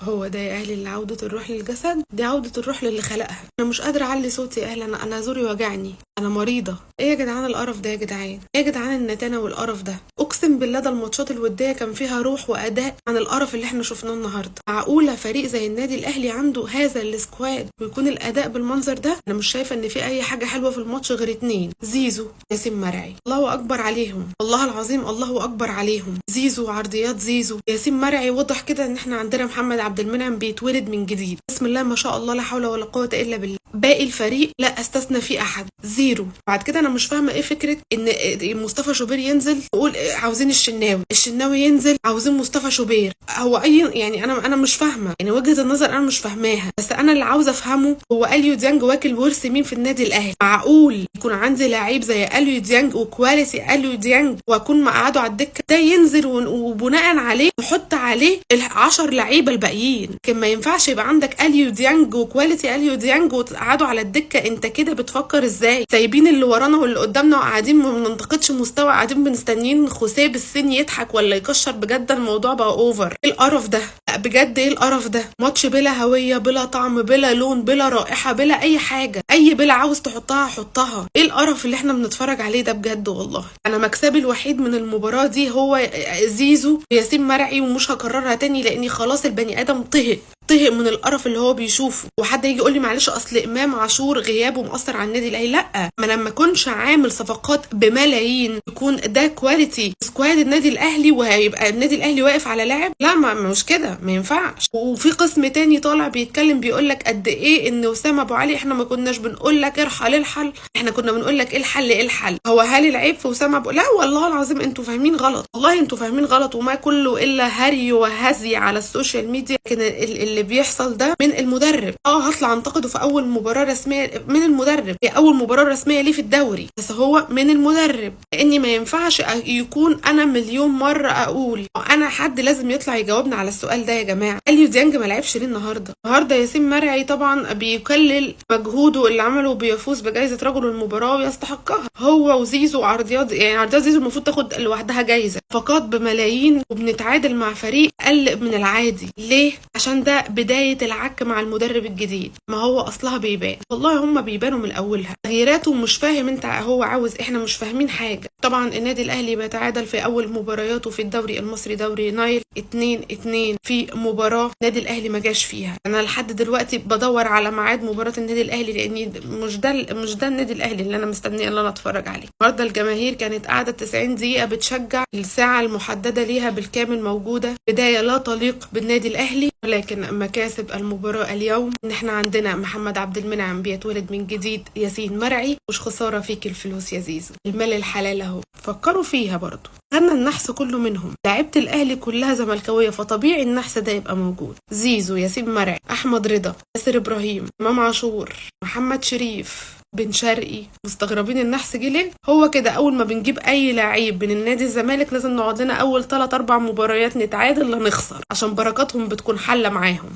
هو ده يا اهلي اللي عودة الروح للجسد؟ دي عودة الروح للي خلقها. انا مش قادرة اعلي صوتي يا اهلي، انا زوري وجعني، انا مريضة. ايه يا جدعان القرف ده يا جدعان؟ ايه يا جدعان النتانة والقرف ده؟ اقسم بالله ده الماتشات الودية كان فيها روح واداء عن القرف اللي احنا شفناه النهارده. معقولة فريق زي النادي الاهلي عنده هذا السكواد ويكون الاداء بالمنظر ده؟ انا مش شايفة ان في اي حاجة حلوة في الماتش غير اتنين، زيزو ياسين مرعي. الله اكبر عليهم، والله العظيم الله اكبر عليهم. زيزو عرضيات زيزو، ياسين مرعي وضح كده ان احنا عندنا محمد عبد المنعم بيتولد من جديد. بسم الله ما شاء الله، لا حول ولا قوة الا بالله. باقي الفريق لا استثنى فيه احد، زيرو. بعد كده انا مش فاهمه ايه فكره ان مصطفى شوبير ينزل يقول عاوزين الشناوي ينزل عاوزين مصطفى شوبير. هو اي يعني انا مش فاهمه، يعني وجهه النظر انا مش فاهماها. بس انا اللي عاوزه افهمه هو اليو ديانج واكل ورث مين في النادي الاهلي؟ معقول يكون عندي لعيب زي اليو ديانج وكواليتي اليو ديانج واكون مقعده على الدكه ده ينزل وبناء عليه نحط عليه ال10 لعيبه الباقيين؟ لكن ما ينفعش يبقى عندك اليو ديانج وكواليتي اليو ديانج وتقعدوا على الدكه. انت كده بتفكر ازاي؟ سايبين اللي ورانا واللي قدامنا وقاعدين ما بننتقدش مستوى، قاعدين بنستنيين خوسيه السن يضحك ولا يكشر؟ بجد الموضوع بقى اوفر. ايه القرف ده؟ لا بجد ايه القرف ده؟ ماتش بلا هويه، بلا طعم، بلا لون، بلا رائحه، بلا اي حاجه. اي بلا عاوز تحطها حطها. ايه القرف اللي احنا بنتفرج عليه ده بجد؟ والله انا مكسبي الوحيد من المباراه دي هو زيزو وياسين مرعي، ومش هكررها تاني لاني خلاص البني ادم طهق من القرف اللي هو بيشوفه. وحد يجي يقول لي معلش اصل امام عاشور غيابه مؤثر على النادي الاهلي، لا ما لما اكونش عامل صفقات بملايين يكون ده كواليتي سكواد النادي الاهلي وهيبقى النادي الاهلي واقف على لاعب؟ لا ما مش كده، ما ينفعش. وفي قسم تاني طالع بيتكلم بيقول لك قد ايه ان وسام ابو علي احنا ما كناش بنقول لك ارحل الحل، احنا كنا بنقول لك ايه الحل ايه الحل. هو هل العيب في وسام ابو؟ لا والله العظيم انتوا فاهمين غلط، والله انتوا فاهمين غلط، وما كله الا هري وهزي على السوشيال ميديا. لكن اللي بيحصل ده من المدرب. هطلع انتقده في اول مباراه رسميه من المدرب، هي اول مباراه رسميه ليه في الدوري، بس هو من المدرب. لاني ما ينفعش يكون انا مليون مره اقول انا حد لازم يطلع يجاوبنا على السؤال ده يا جماعه. اليو ديانج ما لعبش ليه النهارده ياسين مرعي طبعا بيكلل مجهوده اللي عمله، بيفوز بجائزه رجل المباراه ويستحقها. هو وزيزو عرضيات، يعني عرضيات زيزو المفروض تاخد لوحدها جايزه فقط بملايين، وبنتعادل مع فريق اقل من العادي. ليه؟ عشان ده بدايه العك مع المدرب الجديد. ما هو اصلها بيبان، والله هم بيبانوا من اولها. تغييراته مش فاهم انت هو عاوز، احنا مش فاهمين حاجه. طبعا النادي الاهلي بيتعادل في اول مبارياته في الدوري المصري دوري نايل 2-2 في مباراه النادي الاهلي ما جاش فيها. انا لحد دلوقتي بدور على ميعاد مباراه النادي الاهلي لاني مش ده النادي الاهلي اللي انا مستنيه اللي انا اتفرج عليه. النهارده الجماهير كانت قاعده 90 دقيقه بتشجع، الساعه المحدده ليها بالكامل موجوده. بدايه لا تليق بالنادي الاهلي، ولكن مكاسب المباراه اليوم ان احنا عندنا محمد عبد المنعم بيتولد من جديد، ياسين مرعي. مش خساره فيك الفلوس يا زيزو، المال الحلال اهو، فكروا فيها برضو. خدنا النحس كله منهم، لعيبه الاهلي كلها زملكاويه فطبيعي النحس ده يبقى موجود. زيزو، ياسين مرعي، احمد رضا، ياسر ابراهيم، امام عاشور، محمد شريف، بن شرقي. مستغربين النحس جه ليه؟ هو كده اول ما بنجيب اي لعيب من النادي الزمالك لازم نقعد لنا اول 3-4 مباريات نتعادل لا نخسر عشان بركاتهم بتكون حله معاهم.